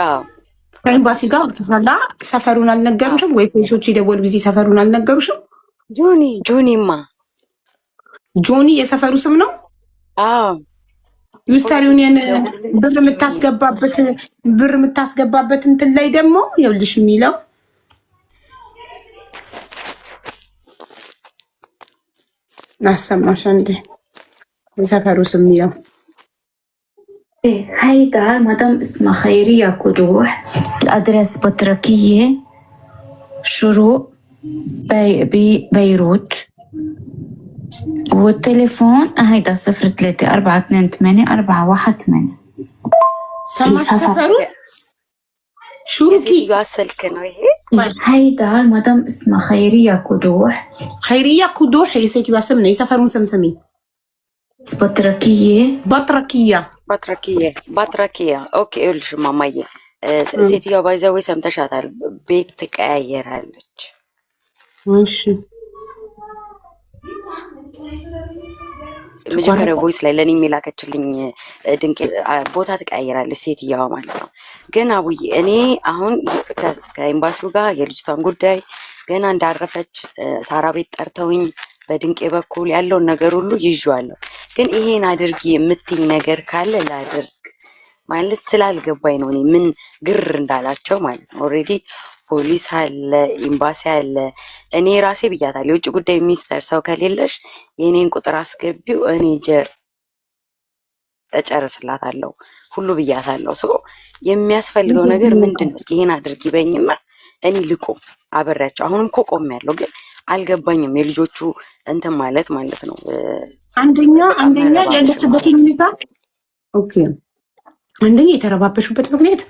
አዎ ከኤምባሲ ጋር ተፈላ ሰፈሩን አልነገሩሽም ወይ? ፖሊሶች ይደወሉ ጊዜ ሰፈሩን አልነገሩሽም? ጆኒማ ጆኒ የሰፈሩ ስም ነው። አዎ ዩስተር ዩኒየን ብር የምታስገባበት እንትን ላይ ደግሞ ይኸውልሽ የሚለው አሰማሽ እንዴ የሰፈሩ ስም የሚለው هاي دار مدام اسمها خيرية كدوح الأدرس بطركية شروق بيروت والتليفون هيدا 03-428-418 سمعت سفروا شروكي يواصلك هاي دار مدام اسمها خيرية كدوح يا سيدي واسمنا يسافرون سمسمي بطركية اوكي قولش ماماዬ ሴትዮዋ ባይዘዌ ሰምተሻታል ቤት ትቀያየራለች እሺ መጀመሪያ ቮይስ ላይ ለኔ የሚላከችልኝ ድንቅ ቦታ ትቀያየራለች ሴትዮዋ ማለት ነው ግን አቡዬ እኔ አሁን ከኤምባሲው ጋር የልጅቷን ጉዳይ ገና እንዳረፈች ሳራ ቤት ጠርተውኝ በድንቄ በኩል ያለውን ነገር ሁሉ ይዤዋለሁ ግን ይሄን አድርጊ የምትይ ነገር ካለ ላድርግ ማለት ስላልገባኝ ነው እኔ ምን ግር እንዳላቸው ማለት ነው ኦሬዲ ፖሊስ አለ ኤምባሲ አለ እኔ ራሴ ብያታለሁ የውጭ ጉዳይ ሚኒስተር ሰው ከሌለሽ የኔን ቁጥር አስገቢው እኔ እጨርስላታለሁ ሁሉ ብያታለሁ ሶ የሚያስፈልገው ነገር ምንድነው እስኪ ይሄን አድርጊ በይኝማ እኔ ልቆም አበራቸው አሁንም እኮ ቆሜያለሁ ግን አልገባኝም የልጆቹ እንትን ማለት ነው አንደኛ ያለችበት ሁኔታ ኦኬ አንደኛ የተረባበሹበት ምክንያት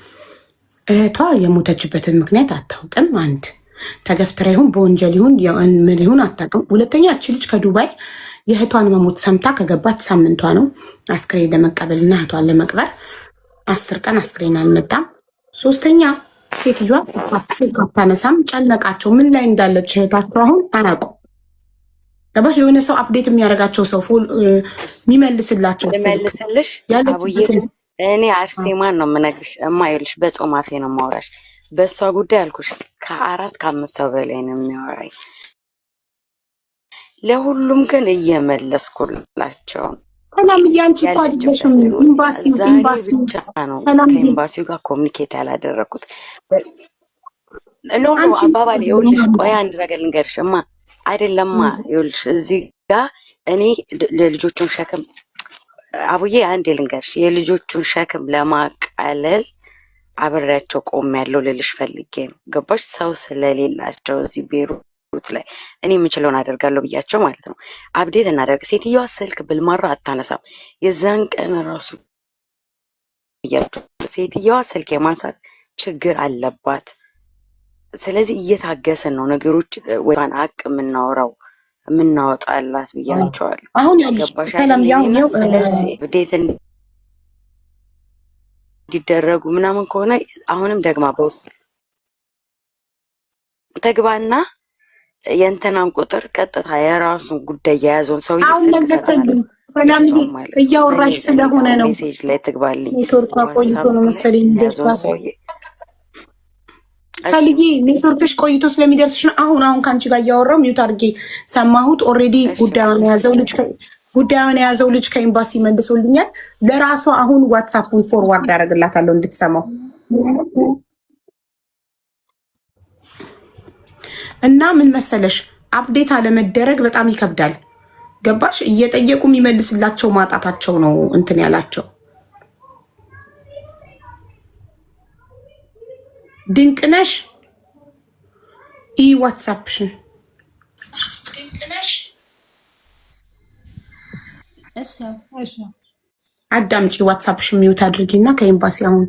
እህቷ የሞተችበትን ምክንያት አታውቅም አንድ ተገፍትራ ይሁን በወንጀል ይሁን ምን ይሁን አታውቅም ሁለተኛ እቺ ልጅ ከዱባይ የእህቷን መሞት ሰምታ ከገባች ሳምንቷ ነው አስክሬን ለመቀበልና እህቷን ለመቅበር 10 ቀን አስክሬን አልመጣም ሶስተኛ ሴትዮዋ ስልክ አታነሳም ጨነቃቸው ምን ላይ እንዳለች እህታቸው አሁን አያውቁ ገባሽ የሆነ ሰው አፕዴት የሚያደርጋቸው ሰው የሚመልስላቸው መልስልሽ አቡዬ እኔ አርሴማን ነው የምነግርሽ እማይልሽ በጾም አፌ ነው የማወራሽ በእሷ ጉዳይ አልኩሽ ከ4-5 ሰው በላይ ነው የሚያወራኝ ለሁሉም ግን እየመለስኩላቸው ሰላም ያንቺ እኮ አይደለሽም ኤምባሲው ከኤምባሲው ጋር ኮሚኒኬት ያላደረኩት ኖ አባባል ይኸውልሽ ቆይ አንድ ነገር ልንገርሽማ አይደለማ ይኸውልሽ እዚህ ጋር እኔ ለልጆቹን ሸክም አቡዬ አንድ ልንገርሽ የልጆቹን ሸክም ለማቃለል አብሬያቸው ቆሜያለሁ ልልሽ ፈልጌ ነው ገባሽ ሰው ስለሌላቸው እዚህ ቤሩት ላይ እኔ የምችለውን አደርጋለሁ ብያቸው ማለት ነው አፕዴት እናደርግ ሴትዮዋ ስልክ ብልማራ አታነሳም የዛን ቀን ራሱ ብያቸው ሴትዮዋ ስልክ የማንሳት ችግር አለባት ስለዚህ እየታገሰን ነው ነገሮች ወይን አቅ የምናወጣላት ብያቸዋለሁ አሁን ሰላም ያው ስለዚህ አፕዴት እንዲደረጉ ምናምን ከሆነ አሁንም ደግማ በውስጥ ተግባና የእንተናን ቁጥር ቀጥታ የራሱን ጉዳይ የያዘውን ሰው ሰላም እያወራሽ ስለሆነ ነው ሜሴጅ ላይ ትግባልኝ ኔትወርክ ቆይቶ ነው መሰለኝ የሚደርሳት ሰልዬ ኔትወርክሽ ቆይቶ ስለሚደርስሽ ነው አሁን ካንቺ ጋር እያወራው ሚውት አድርጌ ሰማሁት ኦልሬዲ ጉዳዩን የያዘው ልጅ ከኤምባሲ መልሶልኛል ለራሷ አሁን ዋትስአፑን ፎርዋርድ አደርግላታለሁ እንድትሰማው እና ምን መሰለሽ አፕዴት አለመደረግ በጣም ይከብዳል ገባሽ እየጠየቁ የሚመልስላቸው ማጣታቸው ነው እንትን ያላቸው ድንቅነሽ ዋትስአፕሽን ድንቅነሽ እሺ አዳምጪ ዋትስአፕሽን ሚውት አድርጊና ከኤምባሲ አሁን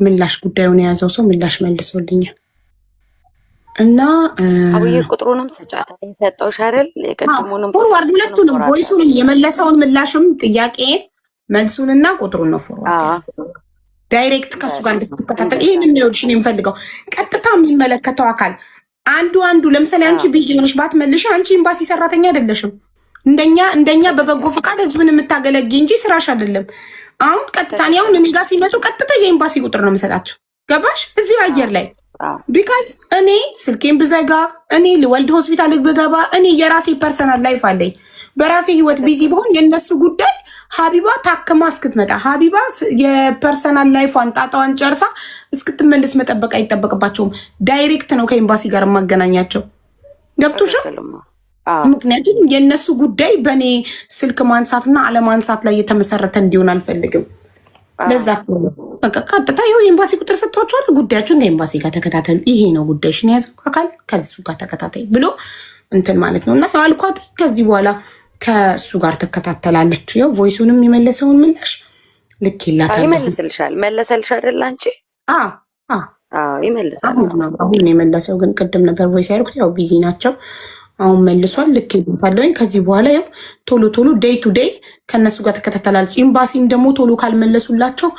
ምላሽ ጉዳዩን የያዘው ሰው ምላሽ መልሶልኛል እና አቡዬ ቁጥሩንም ተጫታ የሰጠውሽ አይደል የቀድሞንም ፎርዋርድ ሁለቱንም ቮይሱንም የመለሰውን ምላሽም ጥያቄን መልሱንና ቁጥሩን ነው ፎርዋርድ ዳይሬክት ከሱ ጋር እንድትከታተል ይሄንን ነው እሺ የምፈልገው ቀጥታ የሚመለከተው አካል አንዱ ለምሳሌ አንቺ ቢዚ ሆነሽ ባትመልሽ አንቺ ኤምባሲ ሰራተኛ አይደለሽም እንደኛ በበጎ ፈቃድ ህዝብን የምታገለግይ እንጂ ስራሽ አይደለም። አሁን ቀጥታ እኔ ጋር ሲመጡ ቀጥታ የኤምባሲ ቁጥር ነው የምሰጣቸው። ገባሽ? እዚህ አየር ላይ ቢካዝ እኔ ስልኬን ብዘጋ እኔ ልወልድ ሆስፒታል ብገባ እኔ የራሴ ፐርሰናል ላይፍ አለኝ። በራሴ ህይወት ቢዚ በሆን የነሱ ጉዳይ ሀቢባ ታክማ እስክትመጣ ሀቢባ የፐርሰናል ላይፏን ጣጣዋን ጨርሳ እስክትመልስ መጠበቅ አይጠበቅባቸውም። ዳይሬክት ነው ከኤምባሲ ጋር የማገናኛቸው። ገብቶሻል? ምክንያቱም የእነሱ ጉዳይ በእኔ ስልክ ማንሳትና አለማንሳት ላይ የተመሰረተ እንዲሆን አልፈልግም። ለዛ በቃ ቀጥታ ይኸው የኤምባሲ ቁጥር ሰጥቷቸዋል። ጉዳያችሁን ከኤምባሲ ጋር ተከታተሉ፣ ይሄ ነው ጉዳይሽን የያዘው አካል ከሱ ጋር ተከታታይ ብሎ እንትን ማለት ነው። እና አልኳት ከዚህ በኋላ ከእሱ ጋር ትከታተላለች። ያው ቮይሱንም የመለሰውን ምላሽ ልክ ይላታል። ይመልስልሻል። መለሰልሽ አይደል አንቺ? ይመልሳል። አሁን የመለሰው ግን ቅድም ነበር ቮይስ ያልኩት። ያው ቢዚ ናቸው። አሁን መልሷል። ልክ ይላታለኝ። ከዚህ በኋላ ያው ቶሎ ዴይ ቱ ዴይ ከእነሱ ጋር ትከታተላለች። ኤምባሲም ደግሞ ቶሎ ካልመለሱላቸው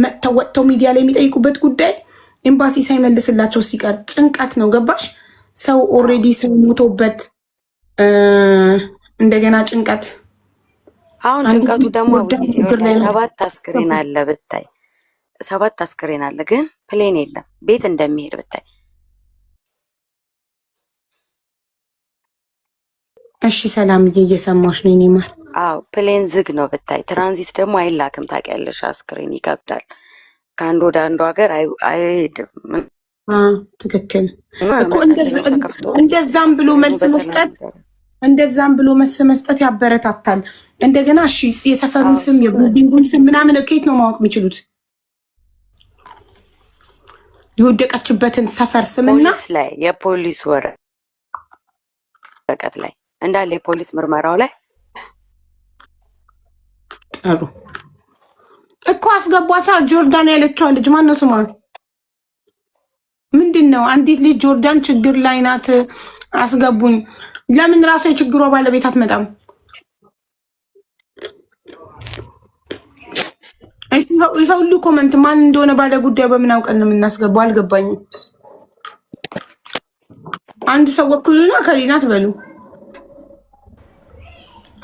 መጥተው ወጥተው ሚዲያ ላይ የሚጠይቁበት ጉዳይ ኤምባሲ ሳይመልስላቸው ሲቀር ጭንቀት ነው። ገባሽ? ሰው ኦልሬዲ ሰው ሞቶበት እንደገና ጭንቀት። አሁን ጭንቀቱ ደግሞ 7 አስክሬን አለ ብታይ፣ 7 አስክሬን አለ ግን ፕሌን የለም። ቤት እንደሚሄድ ብታይ። እሺ ሰላምዬ እየሰማሽ ነው? ይኔማል። አዎ ፕሌን ዝግ ነው ብታይ። ትራንዚት ደግሞ አይላክም ታውቂያለሽ። አስክሬን ይከብዳል። ከአንድ ወደ አንዱ ሀገር አይሄድም። ትክክል እኮ። እንደዛም ብሎ መልስ መስጠት ያበረታታል። እንደገና እሺ የሰፈሩን ስም የቢልዲንጉን ስም ምናምን ከየት ነው ማወቅ የሚችሉት? የወደቀችበትን ሰፈር ስምና ላይ የፖሊስ ወረቀት ላይ እንዳለ የፖሊስ ምርመራው ላይ አሉ እኮ አስገቧታ። ጆርዳን ያለችው ልጅ ማን ነው ስሟ? ምንድን ነው? አንዲት ልጅ ጆርዳን ችግር ላይ ናት አስገቡኝ። ለምን ራሷ የችግሯ ባለቤት አትመጣም? እሺ ሁሉ ኮመንት ማን እንደሆነ ባለ ጉዳዩ በምን አውቀን ነው የምናስገባው? አልገባኝም። አንድ ሰው ወክሉና ከሊና ትበሉ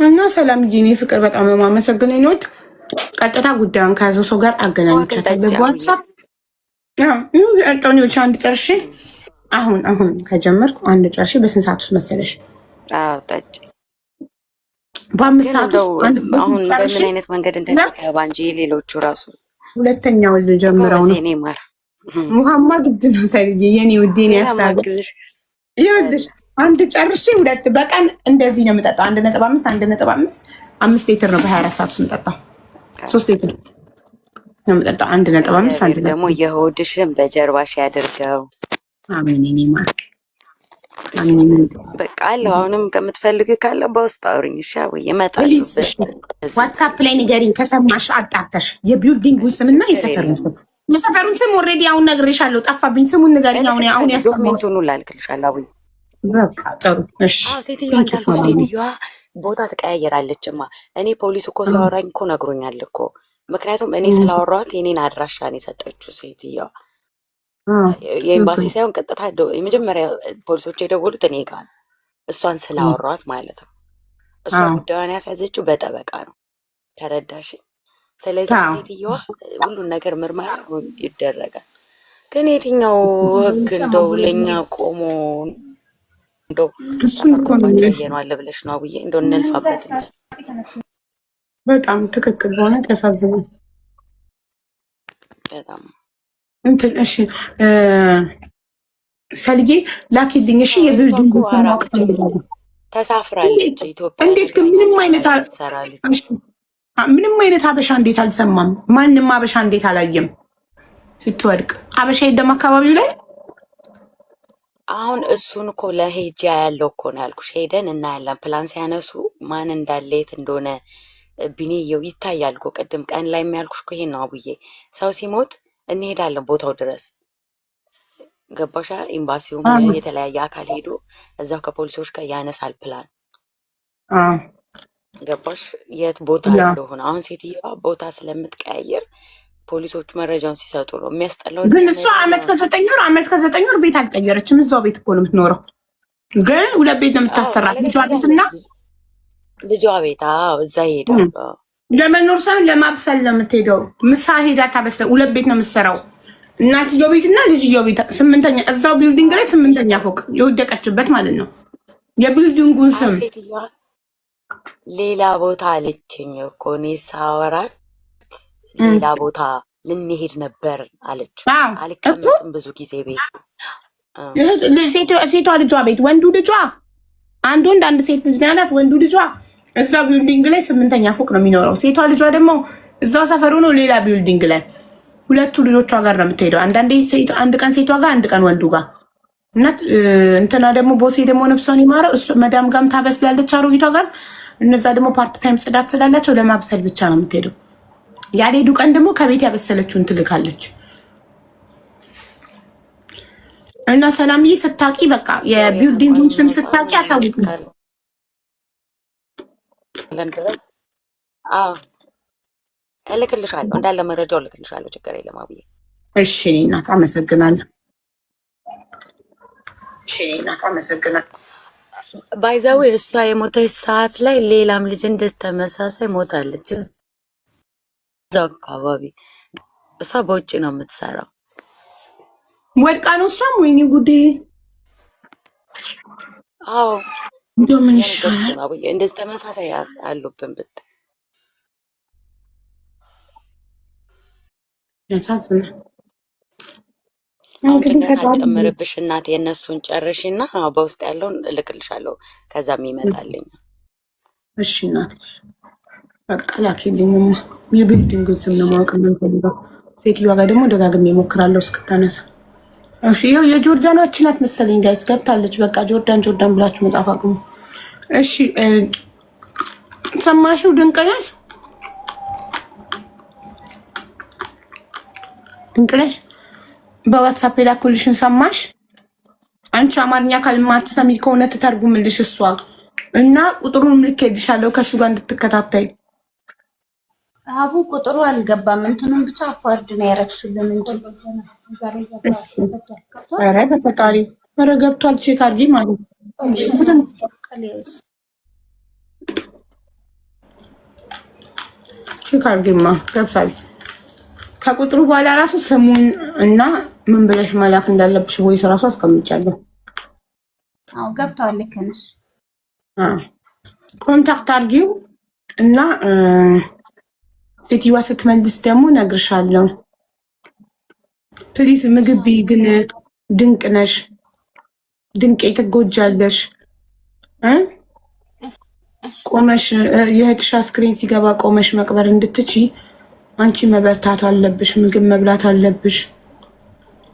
እና ሰላምዬ፣ እኔ ፍቅር በጣም የማመሰግነው ነው። ቀጥታ ጉዳዩን ከያዘው ሰው ጋር አገናኝቻታለሁ በዋትሳፕ። አንቶኒዎች አንድ ጨርሼ አሁን ከጀመርኩ አንድ ጨርሼ በስንት ሰዓት ውስጥ መሰለሽ? ጠጪ በ5 ሰዓት ውስጥ አሁን በምን አይነት መንገድ እንደሚገባ እንጂ ሌሎቹ ራሱ ሁለተኛው ልጀምረው ነው። ውሃማ ግድ ነው ሰልዬ፣ የኔ ውዴን ያሳብ ይወድሽ። አንድ ጨርሼ 2 በቀን እንደዚህ ነው የምጠጣው። 1.5 ሊትር ነው በ24 ሰዓት ውስጥ የምጠጣው። 3 ሊትር ነው የምጠጣው። 1.5 ደግሞ የሆድሽን በጀርባሽ ያድርገው። አሜን። እኔማ በቃ አለው። አሁንም ከምትፈልጊው ካለ በውስጥ አውሪኝ። እሺ ወይ ይመጣል። ዋትስአፕ ላይ ንገሪኝ ከሰማሽ አጣተሽ የቢልዲንጉን ስምና የሰፈሩን ስም ኦልሬዲ አሁን ነግሬሻለሁ። ጠፋብኝ። ስሙን ንገሪኝ። አሁን ዶክሜንቱን ላልክልሻለሁ። በቃ ጥሩ እሺ። ሴትዮዋ ቦታ ትቀያየራለችማ። እኔ ፖሊስ እኮ ሲያወራኝ እኮ ነግሮኛል እኮ። ምክንያቱም እኔ ስላወራኋት የኔን አድራሻን የሰጠችው ሴትዮዋ የኤምባሲ ሳይሆን ቀጥታ የመጀመሪያ ፖሊሶች የደወሉት እኔ ጋር ነው። እሷን ስላወራኋት ማለት ነው። እሷ ጉዳዩን ያስያዘችው በጠበቃ ነው። ተረዳሽ? ስለዚህ ሴትዮዋ ሁሉን ነገር ምርመራ ይደረጋል። ግን የትኛው ህግ እንደው ለእኛ ቆሞ እንደው ነው አለ ብለሽ ነው ብዬ እንደው እንልፋበት። በጣም ትክክል ሆነ። ተሳዝነኝ በጣም እንትን። እሺ ሰልዬ ላኪልኝ። እሺ የቢልዲንግ ማወቅ ፈልጋለሁ። ተሳፍራለች ኢትዮጵያ። እንዴት ግን ምንም አይነት አበሻ እንዴት አልሰማም? ማንም አበሻ እንዴት አላየም? ስትወድቅ አበሻ የለም አካባቢው ላይ። አሁን እሱን እኮ ለሄጃ ያለው እኮ ነው ያልኩሽ። ሄደን እናያለን። ፕላን ሲያነሱ ማን እንዳለ የት እንደሆነ ቢኔየው ይታያል እኮ። ቅድም ቀን ላይ የሚያልኩሽ እኮ ይሄን ነው አቡዬ። ሰው ሲሞት እንሄዳለን ቦታው ድረስ። ገባሻ? ኤምባሲውም የተለያየ አካል ሄዶ እዛው ከፖሊሶች ጋር ያነሳል ፕላን። ገባሽ? የት ቦታ እንደሆነ። አሁን ሴትዮዋ ቦታ ስለምትቀያየር ፖሊሶቹ መረጃውን ሲሰጡ ነው የሚያስጠላው። ግን እሷ ዓመት ከ9 ወር ቤት አልቀየረችም። እዛው ቤት እኮ ነው የምትኖረው። ግን 2 ቤት ነው የምታሰራት። ልጇ ቤትና ልጇ ቤት እዛ ይሄዳሉ። ለመኖር ሳይሆን ለማብሰል ነው የምትሄደው። ምሳ ሄዳ ታበስለ 2 ቤት ነው የምትሰራው። እናትየው ቤት እና ልጅየው ቤት 8ኛ እዛው ቢልዲንግ ላይ 8ኛ ፎቅ የወደቀችበት ማለት ነው። የቢልዲንጉን ስም ሴትዮዋ ሌላ ቦታ አለችኝ እኮ እኔ ሳወራት ሌላ ቦታ ልንሄድ ነበር አለች። አልቀመጥም ብዙ ጊዜ ቤት ሴቷ ልጇ ቤት ወንዱ ልጇ አንድ ወንድ አንድ ሴት ልጅ ነው ያላት። ወንዱ ልጇ እዛ ቢልዲንግ ላይ 8ኛ ፎቅ ነው የሚኖረው። ሴቷ ልጇ ደግሞ እዛው ሰፈሩ ነው ሌላ ቢልዲንግ ላይ። ሁለቱ ልጆቿ ጋር ነው የምትሄደው። አንድ ቀን ሴቷ ጋር አንድ ቀን ወንዱ ጋር እና እንትና ደግሞ ቦሴ ደግሞ ነፍሷን ይማረው እሱ መዳም ጋርም ታበስላለች አሮጊቷ ጋር። እነዛ ደግሞ ፓርት ታይም ጽዳት ስላላቸው ለማብሰል ብቻ ነው የምትሄደው። ያልሄዱ ቀን ደግሞ ከቤት ያበሰለችውን ትልካለች። እና ሰላምዬ ስታቂ በቃ የቢልዲንጉን ስም ስታቂ አሳውቁ። እልክልሻለሁ፣ እንዳለ መረጃው እልክልሻለሁ። ችግር የለም አብዬ። እሺ እኔ እናት አመሰግናለሁ። ባይዛዌ እሷ የሞተች ሰዓት ላይ ሌላም ልጅ እንደዚህ ተመሳሳይ ሞታለች እዛው አካባቢ። እሷ በውጭ ነው የምትሰራው። ወድቃ ነው እሷም። ወይኔ ጉዴ! አዎ እንደው ምን ይሻላል? እንደዚህ ተመሳሳይ አሉብን ብት ያሳዝናል። አሁን ጭንቀት አልጨምርብሽ እናቴ። የእነሱን ጨርሽና በውስጥ ያለውን እልክልሻለሁ። ከዛም ይመጣልኝ። እሺ እናት በቃ ላኪልኝማ። የቢልዲንጉን ስም ነው ማወቅ የምንፈልገው። ሴትዮዋ ጋር ደግሞ ደጋግሜ እሞክራለሁ እስክታነሳ። እሺ ይኸው የጆርዳኖች ናት መሰለኝ ጋይስ ገብታለች። በቃ ጆርዳን ብላችሁ መጻፍ አቁሙ። እሺ ሰማሽው? ድንቅነሽ በዋትሳፕ የላኩልሽን ሰማሽ? አንቺ አማርኛ ካልማትሰሚ ከሆነ ትተርጉምልሽ እሷ እና ቁጥሩን ልኬልሻለሁ ከእሱ ጋር እንድትከታተይ። አቡ ቁጥሩ አልገባም። እንትኑን ብቻ አፋርድ ነው ያረግሽልን እንጂ ኧረ በፈጣሪ ኧረ ገብቷል። ቼክ አድርጊ ማለት ቼክ አድርጊማ ገብቷል። ከቁጥሩ በኋላ ራሱ ስሙን እና ምን ብለሽ መላክ እንዳለብሽ ቮይስ ራሱ አስቀምጫለሁ። አዎ ገብቷል። ልክ ነሽ። ኮንታክት አድርጊው እና ሴትዮዋ ስትመልስ ደግሞ ነግርሻለሁ። ፕሊዝ ምግብ ግን ድንቅ ነሽ፣ ድንቄ ትጎጃለሽ። ቆመሽ የእህትሽ አስክሬን ሲገባ ቆመሽ መቅበር እንድትቺ አንቺ መበርታት አለብሽ። ምግብ መብላት አለብሽ።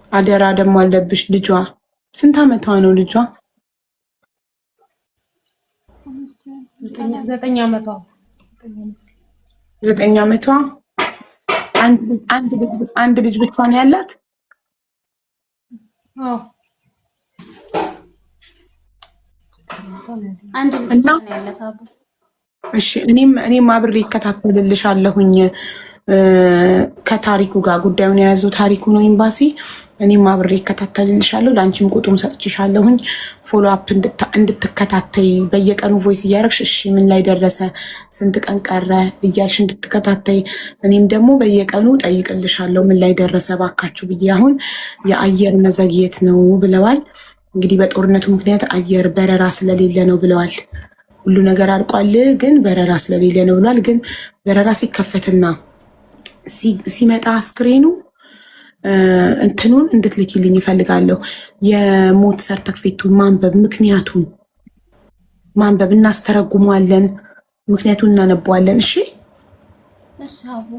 አደራ ደግሞ አለብሽ። ልጇ ስንት ዓመቷ ነው? ልጇ 9 ዓመቷ። 9 ዓመቷ። አንድ ልጅ ብቻ ነው ያላት? አዎ አንድ ልጅ ነው ያላት። አቡ እሺ እኔም አብሬ ይከታተልልሻለሁኝ ከታሪኩ ጋር ጉዳዩን የያዘው ታሪኩ ነው ኤምባሲ። እኔም አብሬ ይከታተልልሻለሁ። ለአንቺም ቁጥሩን ሰጥችሻለሁኝ ፎሎ አፕ እንድትከታተይ በየቀኑ ቮይስ እያደረግሽ እሺ ምን ላይ ደረሰ ስንት ቀን ቀረ እያልሽ እንድትከታተይ። እኔም ደግሞ በየቀኑ ጠይቅልሻለሁ ምን ላይ ደረሰ ባካችሁ ብዬ። አሁን የአየር መዘግየት ነው ብለዋል። እንግዲህ በጦርነቱ ምክንያት አየር በረራ ስለሌለ ነው ብለዋል። ሁሉ ነገር አልቋል፣ ግን በረራ ስለሌለ ነው ብለዋል። ግን በረራ ሲከፈትና ሲመጣ አስክሬኑ እንትኑን እንድትልኪልኝ ይፈልጋለሁ። የሞት ሰርተፍኬቱን ማንበብ፣ ምክንያቱን ማንበብ እናስተረጉመዋለን፣ ምክንያቱን እናነበዋለን። እሺ አቡ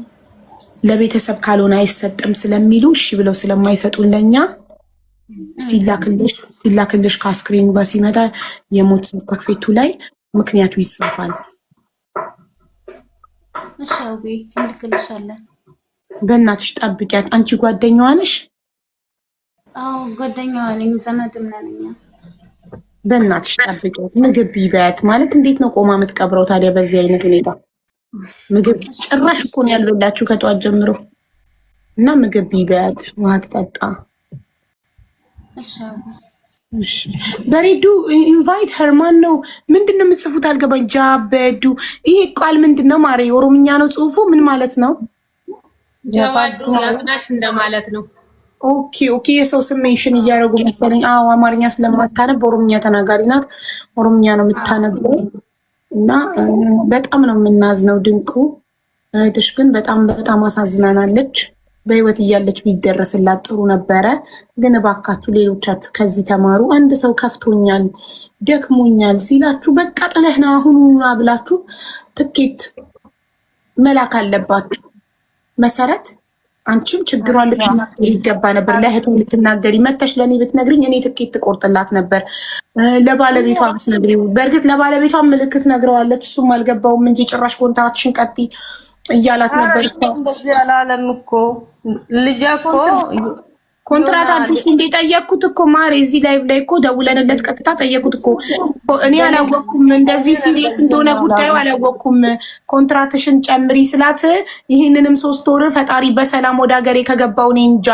ለቤተሰብ ካልሆነ አይሰጥም ስለሚሉ እሺ ብለው ስለማይሰጡን ለኛ ሲላክልሽ ከአስክሬኑ ጋር ሲመጣ የሞት ሰርተፍኬቱ ላይ ምክንያቱ ይጽፋል። እሺ አቡ እንልክልሻለን። በእናትሽ ጠብቂያት። አንቺ ጓደኛዋ ነሽ? አዎ ጓደኛዋ ነኝ፣ ዘመድም ነኝ። በእናትሽ ጠብቂያት። ምግብ ቢበያት ማለት እንዴት ነው ቆማ የምትቀብረው ታዲያ በዚህ አይነት ሁኔታ? ምግብ ጭራሽ እኮ ነው ያልበላችሁ ከጠዋት ጀምሮ እና ምግብ ቢበያት፣ ውሃ ትጠጣ። እሺ እሺ በሬዱ ኢንቫይት ሄርማን ነው ምንድነው የምትጽፉት? አልገባኝ። ጃበዱ ይሄ ቃል ምንድነው? ማሬ ኦሮምኛ ነው ጽሁፉ። ምን ማለት ነው? ጃባዱ ያጽናሽ እንደማለት ነው። ኦኬ ኦኬ። የሰው ስም ሜንሽን እያደረጉ መሰለኝ። አዎ አማርኛ ስለማታነብ ኦሮምኛ ተናጋሪ ናት። ኦሮምኛ ነው የምታነበው እና በጣም ነው የምናዝነው። ድንቁ እህትሽ ግን በጣም በጣም አሳዝናናለች። በህይወት እያለች ቢደረስላት ጥሩ ነበረ። ግን እባካችሁ ሌሎቻችሁ ከዚህ ተማሩ። አንድ ሰው ከፍቶኛል፣ ደክሞኛል ሲላችሁ በቃ ጥለህና አሁኑና ብላችሁ ትኬት መላክ አለባችሁ። መሰረት አንቺም ችግሯን ልትናገሪ ይገባ ነበር። ለእህቱ ልትናገሪ መተሽ ለእኔ ብትነግሪኝ እኔ ትኬት ትቆርጥላት ነበር። ለባለቤቷ ብትነግሪው፣ በእርግጥ ለባለቤቷ ምልክት ነግረዋለች። እሱም አልገባውም እንጂ ጭራሽ ኮንትራትሽን ቀጥይ እያላት ነበር። እንደዚህ አላለም እኮ ልጅ እኮ ኮንትራት አዲስ እንደ ጠየቅኩት እኮ ማሬ፣ እዚህ ላይቭ ላይ እኮ ደውለንለት ቀጥታ ጠየቅኩት እኮ። እኔ አላወቅኩም እንደዚህ ሲሪየስ እንደሆነ ጉዳዩ አላወቅኩም። ኮንትራትሽን ጨምሪ ስላት ይህንንም 3 ወር ፈጣሪ በሰላም ወደ ሀገሬ ከገባው እኔ እንጃ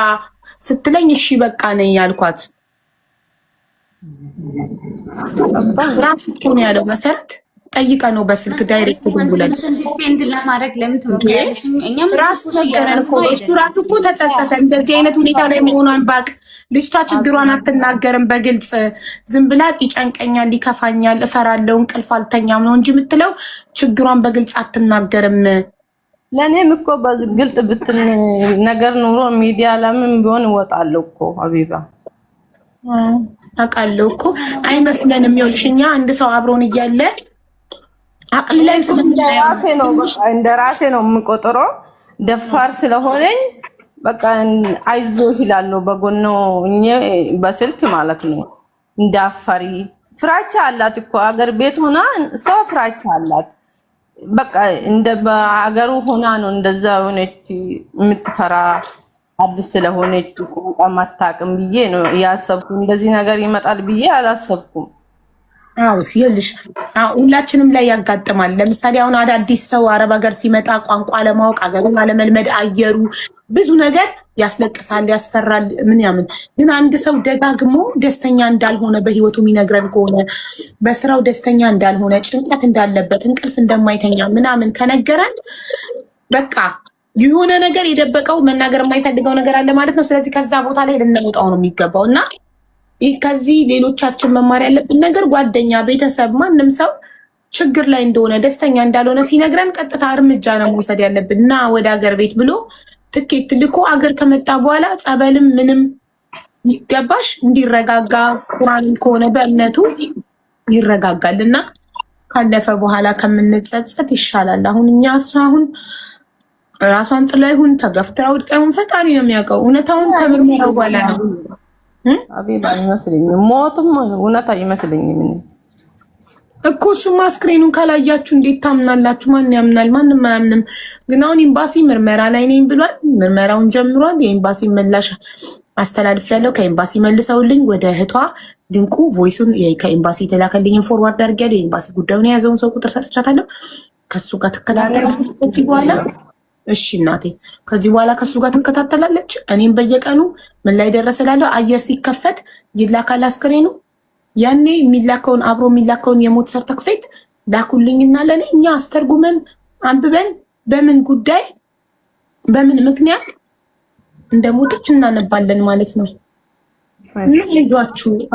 ስትለኝ እሺ በቃ ነኝ ያልኳት። ራሱ እኮ ነው ያለው መሰረት ጠይቀ ነው በስልክ ዳይሬክት ደውለን ዲፔንድ ለማድረግ ለምን ትሞክሪያለሽ? እኛም ራሱ ነገረን እኮ እሱ ራሱ እኮ ተጸጸተ። እንደዚህ አይነት ሁኔታ ላይ መሆኗን ባቅ ልጅቷ ችግሯን አትናገርም በግልጽ ዝም ብላ ይጨንቀኛል፣ ይከፋኛል፣ እፈራለሁ፣ እንቅልፍ አልተኛም ነው እንጂ የምትለው ችግሯን በግልጽ አትናገርም። ለእኔም እኮ በግልጽ ብትን ነገር ኑሮ ሚዲያ ለምን ቢሆን እወጣለሁ እኮ ሀቢባ አውቃለሁ እኮ አይመስለንም። ይኸውልሽ እኛ አንድ ሰው አብሮን እያለ አቅልለን እንደራሴ ነው የምቆጥረው። ደፋር ስለሆነኝ በቃ አይዞሽ እላለሁ በጎኖ በስልክ ማለት ነው። እንዳፈሪ ፍራቻ አላት እኮ አገር ቤት ሆና ሰው ፍራቻ አላት። በቃ እንደ በአገሩ ሆና ነው እንደዛ ሆነች የምትፈራ አዲስ ስለሆነች ቋንቋ ማታውቅም ብዬ ነው ያሰብኩ። እንደዚህ ነገር ይመጣል ብዬ አላሰብኩም። አዎ ሲልሽ ሁላችንም ላይ ያጋጥማል። ለምሳሌ አሁን አዳዲስ ሰው አረብ ሀገር ሲመጣ ቋንቋ ለማወቅ አገሩን አለመልመድ፣ አየሩ ብዙ ነገር ያስለቅሳል፣ ያስፈራል ምናምን። ግን አንድ ሰው ደጋግሞ ደስተኛ እንዳልሆነ በህይወቱ የሚነግረን ከሆነ በስራው ደስተኛ እንዳልሆነ፣ ጭንቀት እንዳለበት፣ እንቅልፍ እንደማይተኛ ምናምን ከነገረን በቃ የሆነ ነገር የደበቀው መናገር የማይፈልገው ነገር አለ ማለት ነው። ስለዚህ ከዛ ቦታ ላይ ልንወጣው ነው የሚገባው እና ከዚህ ሌሎቻችን መማር ያለብን ነገር ጓደኛ፣ ቤተሰብ፣ ማንም ሰው ችግር ላይ እንደሆነ ደስተኛ እንዳልሆነ ሲነግረን ቀጥታ እርምጃ ነው መውሰድ ያለብን እና ወደ ሀገር ቤት ብሎ ትኬት ልኮ አገር ከመጣ በኋላ ጸበልም ምንም ይገባሽ እንዲረጋጋ ቁርአንም ከሆነ በእምነቱ ይረጋጋል እና ካለፈ በኋላ ከምንጸጸት ይሻላል። አሁን እኛ እሱ አሁን ራሷን ጥላ ይሁን ተገፍትራ ወድቃ ይሁን ፈጣሪ ነው የሚያውቀው። እውነታውን ከምርመራው በኋላ ነው አቢባ አይመስለኝም። ሞቱም እውነት አይመስለኝም እኮ። እሱማ አስክሬኑን ካላያችሁ እንዴት ታምናላችሁ? ማን ያምናል? ማንም አያምንም። ግን አሁን ኤምባሲ ምርመራ ላይ ነኝ ብሏል። ምርመራውን ጀምሯል። የኤምባሲ ምላሽ አስተላልፍ ያለው ከኤምባሲ መልሰውልኝ ወደ እህቷ ድንቁ ቮይሱን ከኤምባሲ የተላከልኝን ፎርዋርድ አድርጊያለሁ። የኤምባሲ ጉዳዩን የያዘውን ሰው ቁጥር ሰጥቻታለሁ። ከሱ ጋር ትከታተላለች ከዚህ በኋላ። እሺ እናቴ ከዚህ በኋላ ከሱ ጋር ትከታተላለች። እኔም በየቀኑ ምን ላይ ደረሰ እላለሁ። አየር ሲከፈት ይላካል አስክሬኑ። ያኔ የሚላከውን አብሮ የሚላከውን የሞት ሰርተክፌት ላኩልኝና ለኔ እኛ አስተርጉመን አንብበን በምን ጉዳይ በምን ምክንያት እንደሞተች እናነባለን ማለት ነው።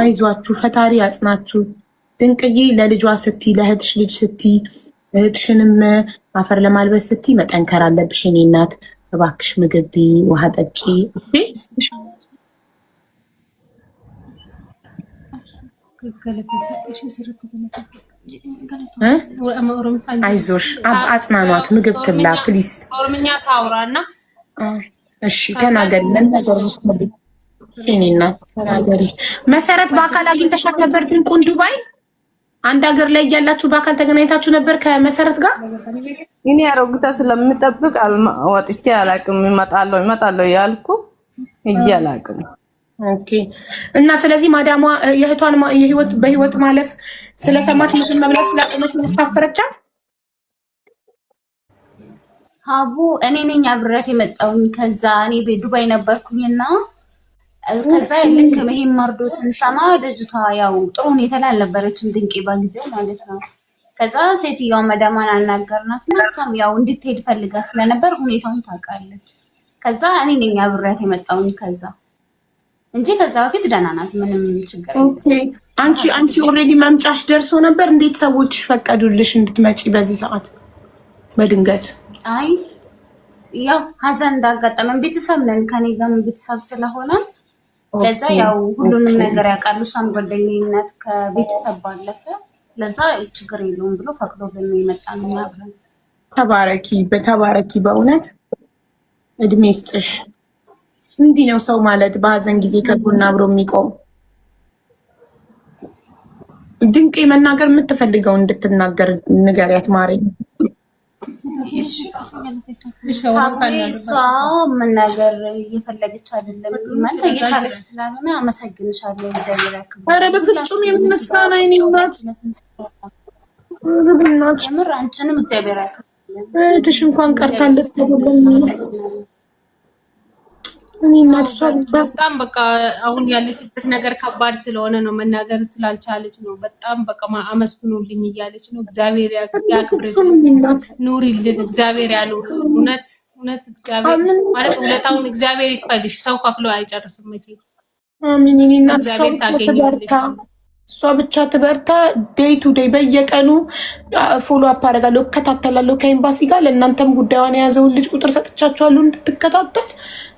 አይዟችሁ፣ ፈጣሪ ያጽናችሁ። ድንቅዬ ለልጇ ስቲ ለእህትሽ ልጅ ስቲ እህትሽንም አፈር ለማልበስ ስቲ መጠንከር አለብሽ። እኔ እናት እባክሽ ምግብ ቢ፣ ውሃ ጠጪ። አይዞሽ፣ አጽናኗት፣ ምግብ ትብላ ፕሊስ። ኦሮምኛ ታውራና እሺ ተናገሪ። እኔ እናት ተናገሪ። መሰረት በአካል አግኝተሻት ነበር ድንቁን ዱባይ? አንድ ሀገር ላይ እያላችሁ በአካል ተገናኝታችሁ ነበር ከመሰረት ጋር? እኔ አሮግታ ስለምጠብቅ ወጥቼ አላውቅም። እመጣለሁ ያልኩ እጄ አላውቅም። ኦኬ። እና ስለዚህ ማዳሟ የእህቷን በህይወት ማለፍ ስለሰማች ምግብ መብላት ስላቆመች ነው ተሳፈረቻት? ሀቡ እኔ ነኝ አብሬያት የመጣሁኝ። ከዛ እኔ በዱባይ ነበርኩኝና ከዛ ልክ ይሄን መርዶ ስንሰማ ልጅቷ ያው ጥሩ ሁኔታ ላይ አልነበረችም ድንቄ በጊዜው ማለት ነው። ከዛ ሴትዮዋ መዳሟን አናገርናት እና እሷም ያው እንድትሄድ ፈልጋ ስለነበር ሁኔታውን ታውቃለች። ከዛ እኔ ነኝ አብሬያት የመጣሁኝ ከዛ እንጂ ከዛ በፊት ደህና ናት፣ ምንም ችግር የለም። አንቺ ኦልሬዲ መምጫሽ ደርሶ ነበር? እንዴት ሰዎች ፈቀዱልሽ እንድትመጪ በዚህ ሰዓት በድንገት? አይ ያው ሀዘን እንዳጋጠመን ቤተሰብ ነን፣ ከኔ ጋር ቤተሰብ ስለሆነ ለዛ ያው ሁሉንም ነገር ያውቃሉ። እሷም ጓደኛዬ ናት ከቤተሰብ ባለፈ፣ ለዛ ችግር የለውም ብሎ ፈቅዶልን ነው የመጣነው አብረን። ተባረኪ በእውነት እድሜ ይስጥሽ። እንዲህ ነው ሰው ማለት፣ በሀዘን ጊዜ ከጎን አብሮ የሚቆም። ድንቄ መናገር የምትፈልገው እንድትናገር ንገሪያት ማሬ። እሷ መናገር እየፈለገች አይደለም ማለት እየቻለች ስላልሆነ አመሰግንሻለሁ። እግዚአብሔር ያክብር። ኧረ በፍጹም የምስጋና አይኔናት የምር አንቺንም እግዚአብሔር ያክብር። እህትሽ እንኳን ቀርታለች ተብለን እኔ እናት እሷ በጣም በቃ አሁን ያለችበት ነገር ከባድ ስለሆነ ነው መናገር ስላልቻለች ነው። በጣም በቃ አመስግኑልኝ እያለች ነው። እግዚአብሔር ያክብርልኝ፣ ኑሪልን፣ እግዚአብሔር ያኑርልን። እውነት እግዚአብሔር ማለት ውለታውን እግዚአብሔር ይክፈልሽ። ሰው ከፍሎ አይጨርስም መቼ። አሜን። እኔ እናት እግዚአብሔር ታገኝልሽ። እሷ ብቻ ትበርታ። ዴይ ቱ ዴይ በየቀኑ ፎሎ አፕ አደርጋለሁ፣ እከታተላለሁ ከኤምባሲ ጋር። ለእናንተም ጉዳዩን የያዘውን ልጅ ቁጥር ሰጥቻችኋለሁ እንድትከታተል።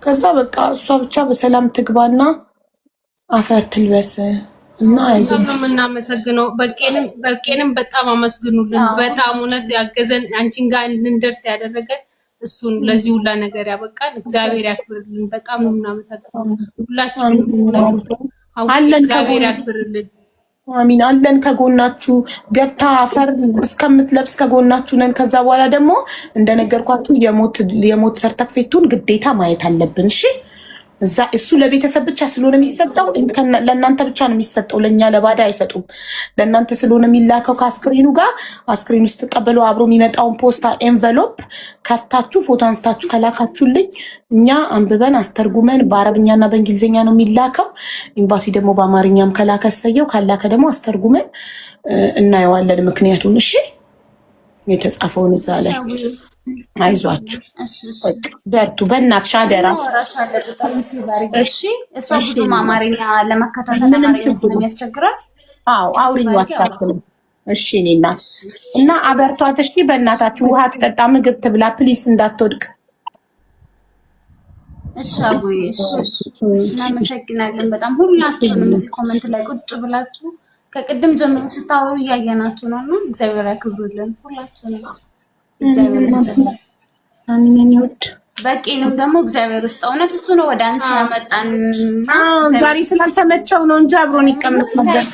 ከዛ በቃ እሷ ብቻ በሰላም ትግባና አፈር ትልበስ እና አይዞን ነው የምናመሰግነው። በቄንም በጣም አመስግኑልን። በጣም እውነት ያገዘን አንቺን ጋር እንድንደርስ ያደረገን እሱን ለዚህ ሁላ ነገር ያበቃል። እግዚአብሔር ያክብርልን። በጣም ነው የምናመሰግነው ሁላችሁም። አለን እግዚአብሔር ያክብርልን። አሚን። አለን ከጎናችሁ። ገብታ አፈር እስከምትለብስ ከጎናችሁ ነን። ከዛ በኋላ ደግሞ እንደነገርኳችሁ የሞት ሰርተፍኬቱን ግዴታ ማየት አለብን። እሺ እዛ እሱ ለቤተሰብ ብቻ ስለሆነ የሚሰጠው፣ ለእናንተ ብቻ ነው የሚሰጠው። ለእኛ ለባዳ አይሰጡም። ለእናንተ ስለሆነ የሚላከው ከአስክሬኑ ጋር አስክሬኑ ውስጥ ተቀበሉ። አብሮ የሚመጣውን ፖስታ ኤንቨሎፕ ከፍታችሁ ፎቶ አንስታችሁ ከላካችሁልኝ እኛ አንብበን አስተርጉመን፣ በአረብኛና በእንግሊዝኛ ነው የሚላከው። ኤምባሲ ደግሞ በአማርኛም ከላከ እሰየው፣ ካላከ ደግሞ አስተርጉመን እናየዋለን ምክንያቱን። እሺ የተጻፈውን እዛ ላይ አይዟችሁ፣ በርቱ። በእናትሽ አደራ። እሺ እሷ ብዙም አማርኛ ለመከታተል አማርኛ ስለሚያስቸግራት አውሪኝ ዋትሳፕ ነው። እሺ እኔ እናት እና አበርቷት። እሺ በእናታችሁ ውሃ ትጠጣ፣ ምግብ ትብላ ፕሊስ፣ እንዳትወድቅ። እሺ አቡዬ፣ እሺ እናመሰግናለን በጣም ሁላችሁንም። እዚህ ኮመንት ላይ ቁጭ ብላችሁ ከቅድም ጀምሮ ስታወሩ እያየናችሁ ነው እና እግዚአብሔር ያክብሩልን ሁላችሁንም። እግዚአብሔር ይስጥልን። አሜን። ይወድ በቂንም ደግሞ እግዚአብሔር ውስጥ እውነት እሱ ነው ወደ አንቺ ያመጣን። ዛሬ ስላልተመቸው ነው እንጂ አብሮን ይቀመጥ ነበር።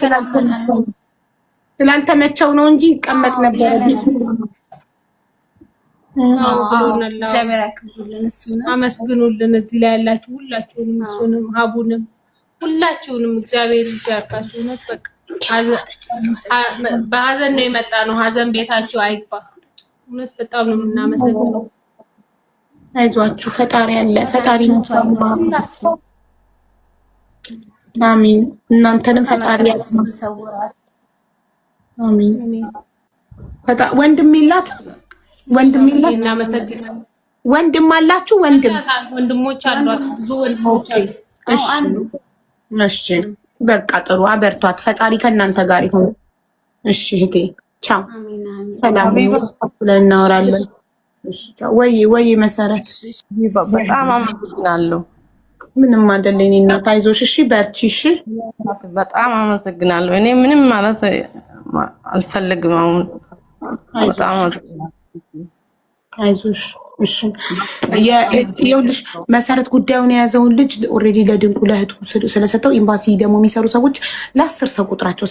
ስላልተመቸው ነው እንጂ ይቀመጥ ነበር። እግዚአብሔር ያክብሩልን። እሱን አመስግኑልን። እዚህ ላይ ያላችሁ ሁላችሁንም፣ እሱንም፣ ሀቡንም፣ ሁላችሁንም እግዚአብሔር ይባርካችሁ። እውነት በቃ በሀዘን ነው የመጣ ነው። ሀዘን ቤታችሁ አይግባ። እውነት በጣም ነው የምናመሰግነው። አይዟችሁ፣ ፈጣሪ አለ። ፈጣሪ ነው። አሚን። እናንተንም ፈጣሪ ያሰውራል። አሚን። ወንድም የላት እናመሰግናለን። ወንድም አላችሁ? ወንድሞች አሏት፣ ብዙ ወንድሞች አሉ። እሺ በቃ ጥሩ፣ አበርቷት። ፈጣሪ ከእናንተ ጋር ይሁን። እሺ እህቴ ቻው። ሰላም እናወራለን። ወይ መሰረት በጣም አመሰግናለሁ። ምንም አይደለ የእኔ እናት፣ አይዞሽ። እሺ በርቺ። እሺ በጣም አመሰግናለሁ። እኔ ምንም ማለት አልፈልግም። አሁን በጣም አይዞሽ። እሺ ይኸውልሽ መሰረት ጉዳዩን የያዘውን ልጅ ኦልሬዲ ለድንቁ ለእህቱ ስለሰጠው ኤምባሲ ደግሞ የሚሰሩ ሰዎች ለ10 ሰው ቁጥራቸው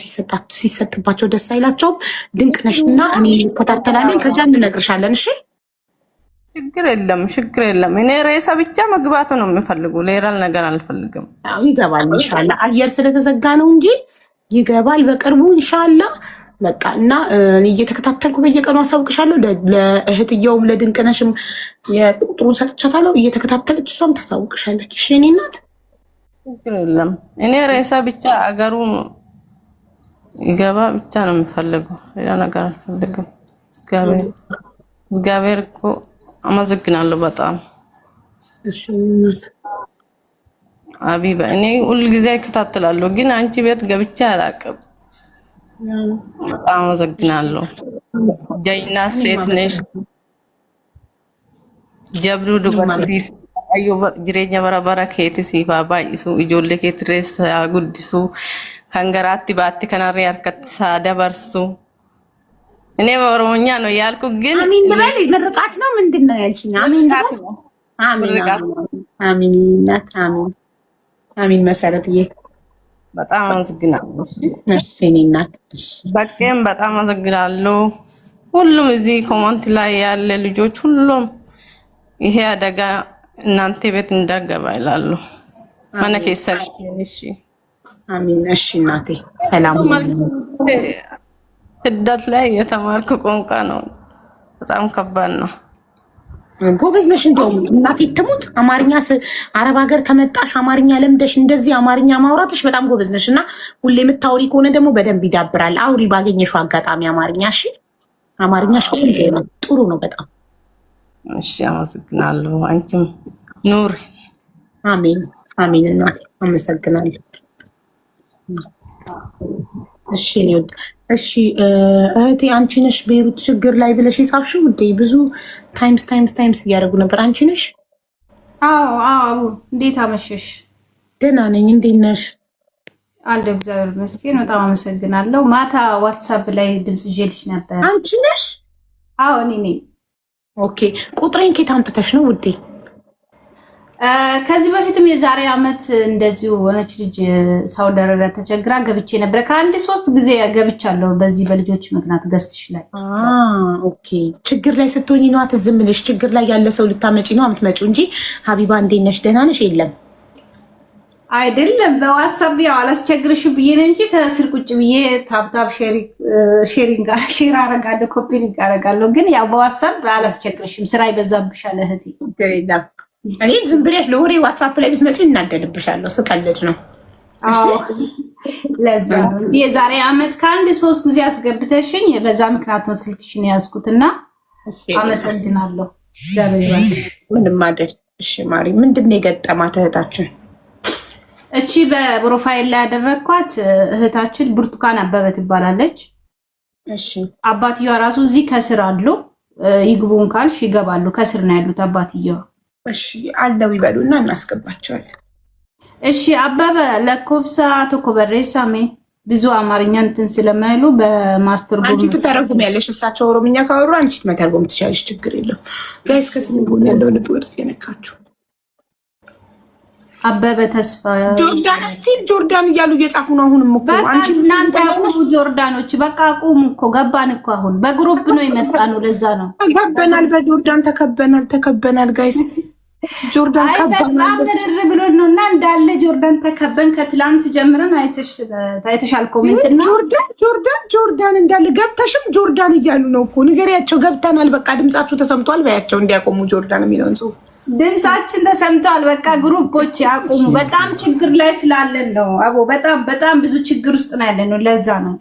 ሲሰጥባቸው ደስ አይላቸውም። ድንቅ ነሽና እኔ እንከታተላለን፣ ከዛ እንነግርሻለን። እሺ ችግር የለም። እኔ ሬሳ ብቻ መግባት ነው የምፈልገው፣ ሌላ ነገር አልፈልግም። ይገባል ኢንሻአላ። አየር ስለተዘጋ ነው እንጂ ይገባል በቅርቡ ኢንሻአላ። በቃ እና እየተከታተልኩ በየቀኑ አሳውቅሻለሁ። ለእህትየውም ለድንቅነሽም የቁጥሩን ሰጥቻታለሁ። እየተከታተለች እሷም ታሳውቅሻለች። እሺ እኔ እናት ችግር የለም። እኔ ሬሳ ብቻ አገሩ ይገባ ብቻ ነው የምፈልገው፣ ሌላ ነገር አልፈልግም። እግዚአብሔር እኮ አመሰግናለሁ በጣም አቢባ። እኔ ሁሉ ጊዜ እከታተላለሁ ግን አንቺ ቤት ገብቼ አላውቅም። በጣም አመሰግናለሁ። ጀይና ሴት ነሽ ጀብሩ ዱበርቲ አዮ ጅሬኛ በረበረ ኬቲ ሲፋ ባይሱ ኢጆሌ ኬት ሬስ ጉድሱ ከንገራቲ ባቲ ከናሪ አርከት ሳደበርሱ እኔ በኦሮሞኛ ነው ያልኩ ግን አሚን በል ምርቃት ነው ምንድነው ያልሽኝ? አሚን አሚን አሚን እናት አሚን አሚን መሰረትዬ በጣም አመሰግናለሁ። እሺ እናት በቃም በጣም አመሰግናለሁ። ሁሉም እዚህ ኮሜንት ላይ ያለ ልጆች ሁሉም ይሄ አደጋ እናንተ ቤት እንዳገባ ይላሉ። ማነ ከሰልሽ እሺ አሚን እሺ እናቴ ሰላም ስደት ላይ የተማርኩ ቋንቋ ነው። በጣም ከባድ ነው። ጎበዝ ነሽ። እንደውም እናቴ ትሙት አማርኛ አረብ ሀገር ከመጣሽ አማርኛ ለምደሽ እንደዚህ አማርኛ ማውራትሽ በጣም ጎበዝ ነሽ እና ሁሌ የምታወሪ ከሆነ ደግሞ በደንብ ይዳብራል። አውሪ ባገኘሽው አጋጣሚ አማርኛ። እሺ አማርኛሽ ቆንጆ ነው፣ ጥሩ ነው በጣም። እሺ አመሰግናለሁ። አንቺም ኑር። አሜን አሜን እናቴ አመሰግናለሁ። እሺ ነው እሺ እህቴ አንቺ ነሽ ቤሩት ችግር ላይ ብለሽ የጻፍሽው እንዴ? ብዙ ታይምስ እያደረጉ ነበር። አንቺ ነሽ? አዎ እንዴት አመሸሽ? ደህና ነኝ። እንዴት ነሽ? አለሁ እግዚአብሔር ይመስገን። በጣም አመሰግናለሁ። ማታ ዋትስአፕ ላይ ድምጽ ይዤልሽ ነበር። አንቺ ነሽ? አዎ እኔ ነኝ። ኦኬ ቁጥሬን ከየት አምጥተሽ ነው ውዴ? ከዚህ በፊትም የዛሬ አመት እንደዚሁ ሆነች ልጅ ሳውዲ አረቢያ ተቸግራ ገብቼ ነበር። ከአንድ 3 ጊዜ ገብቻለሁ በዚህ በልጆች ምክንያት ገዝትሽ ላይ። ኦኬ ችግር ላይ ስትሆኚ ነው አትዝምልሽ። ችግር ላይ ያለ ሰው ልታመጪ ነው የምትመጪው እንጂ ሀቢባ እንዴት ነሽ ደህና ነሽ የለም አይደለም። በዋትስአፕ ያው አላስቸግርሽ ብዬ ነው እንጂ ከስር ቁጭ ብዬ ታብታብ ሼሪንግ አረጋለሁ፣ ኮፒ ሊንክ አረጋለሁ። ግን ያው በዋትስአፕ አላስቸግርሽም፣ ስራ ይበዛብሻል እህቴ። እኔ ዝም ብለሽ ለወሬ ዋትስአፕ ላይ ብትመጪ እናደድብሻለሁ። ስቀልድ ነው። አዎ ለዛ ነው እንጂ የዛሬ አመት ከአንድ 3 ጊዜ አስገብተሽኝ በዛ ምክንያት ነው ስልክሽን ያዝኩትና አመሰግናለሁ። ምንም አይደል። እሺ ማሪ ምንድነው የገጠማት እህታችን? እቺ በፕሮፋይል ላይ ያደረኳት እህታችን ብርቱካን አበበ ትባላለች። እሺ አባትየዋ ራሱ እዚህ ከስር አሉ። ይግቡን ካልሽ ይገባሉ። ከስር ነው ያሉት አባትየዋ። እሺ አለው ይበሉና እናስገባቸዋለን። እሺ አበበ ለኮፍሳ ተኮበሬሳሜ ብዙ አማርኛ እንትን ስለማይሉ በማስተርጎም አንቺ ትተረጉሚያለሽ። እሳቸው ኦሮምኛ ካወሩ አንቺ መተርጎም ትችያለሽ። ችግር የለውም። ጋይስ ከስሙ ጎን ያለው ልብ ወርት የነካችሁ አበበ ተስፋ ጆርዳን ስቲል ጆርዳን እያሉ እየጻፉ ነው። አሁንም እኮ አንቺ እናንተ ጆርዳኖች በቃ ቁሙ እኮ ገባን እኮ አሁን በግሩፕ ነው የመጣነው። ለዛ ነው ተከበናል፣ በጆርዳን ተከበናል ጋይስ። ጆርዳን ከበናል ብሎ ነውና እንዳለ ጆርዳን ተከበን ከትላንት ጀምረን አይተሻል ኮሜንትና ጆርዳን እንዳለ ገብተሽም ጆርዳን እያሉ ነው እኮ ንገሪያቸው። ገብተናል በቃ ድምጻችሁ ተሰምቷል በያቸው እንዲያቆሙ ጆርዳን የሚለውን ጽሁፍ ድምጻችን ተሰምቷል። በቃ ግሩፖች ያቆሙ። በጣም ችግር ላይ ስላለን ነው አቦ። በጣም ብዙ ችግር ውስጥ ነው ያለነው። ለዛ ነው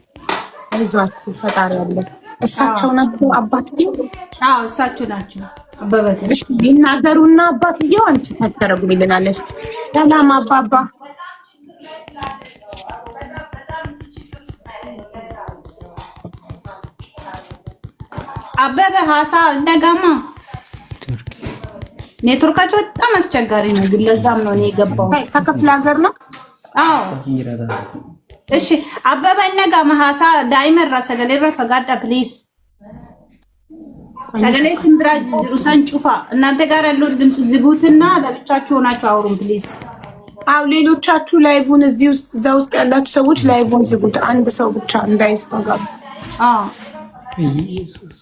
አይዟችሁ ፈጣሪ ያለ። እሳቸው ናቸው አባትየው? አዎ እሳቸው ናቸው። አበበተ እሺ ይናገሩና አባትየው አንቺ ታተረጉልናለሽ። ሰላም አባባ። አበበ ሀሳ እንደጋማ ኔትወርካቸው በጣም አስቸጋሪ ነው። ግን ለዛም ነው እኔ የገባው። ከክፍለ ሀገር ነው። አዎ እሺ አበበ ነጋ መሐሳ ዳይመር ሰገሌ ረፈጋዳ ፕሊዝ ሰገሌ ሲምብራ ሩሳን ጩፋ እናንተ ጋር ያለው ድምጽ ዝጉትና ለብቻችሁ ሆናችሁ አውሩን ፕሊዝ። አው ሌሎቻችሁ ላይቭን እዚህ ውስጥ እዛ ውስጥ ያላችሁ ሰዎች ላይቭን ዝጉት። አንድ ሰው ብቻ እንዳይስተጋባ። ኢየሱስ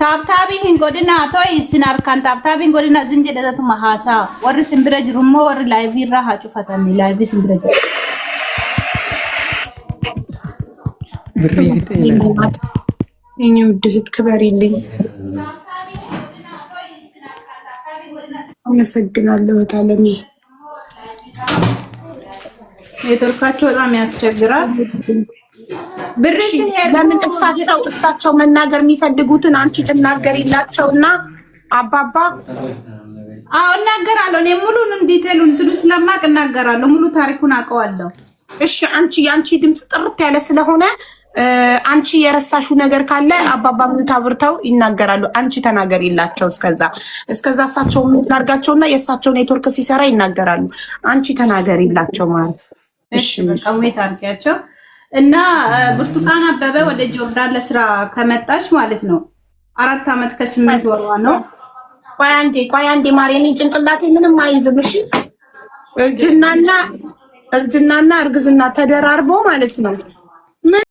ታብታቢ ጎድና ቶይ ሲናርካን ታብታቢ ጎድና ዝንጀደለቱ መሐሳ ወር ሲምብራ ጅሩሞ ወር ላይቭ ይራ ሀጩፈታኒ ላይቭ ሲምብራ ጅሩ የኔ ውድ እህት ክበሪልኝ። አመሰግናለሁ። ታለሚ ኔትወርካቸው በጣም ያስቸግራል። ለምን እሳቸው መናገር የሚፈልጉትን አንቺ ትናገሪላቸውና አባባ እናገራለሁ። እኔ ሙሉን ዲቴሉን እንትሉ ስለማቅ እናገራለሁ። ሙሉ ታሪኩን አውቀዋለሁ። እሺ የአንቺ ድምፅ ጥርት ያለ ስለሆነ አንቺ የረሳሽው ነገር ካለ አባባ ምንታብርተው ይናገራሉ። አንቺ ተናገሪላቸው። እስከዛ እሳቸው ምናርጋቸውና የእሳቸው ኔትወርክ ሲሰራ ይናገራሉ። አንቺ ተናገሪላቸው ማለት እሺ። በቃ ታርቂያቸው እና ብርቱካን አበበ ወደ ጆርዳን ለስራ ከመጣች ማለት ነው 4 ዓመት ከ8 ወሯ ነው። ቆይ አንዴ ማርያም ጭንቅላቴ ምንም አይዝም። እሺ እርጅናና እርግዝና ተደራርቦ ማለት ነው።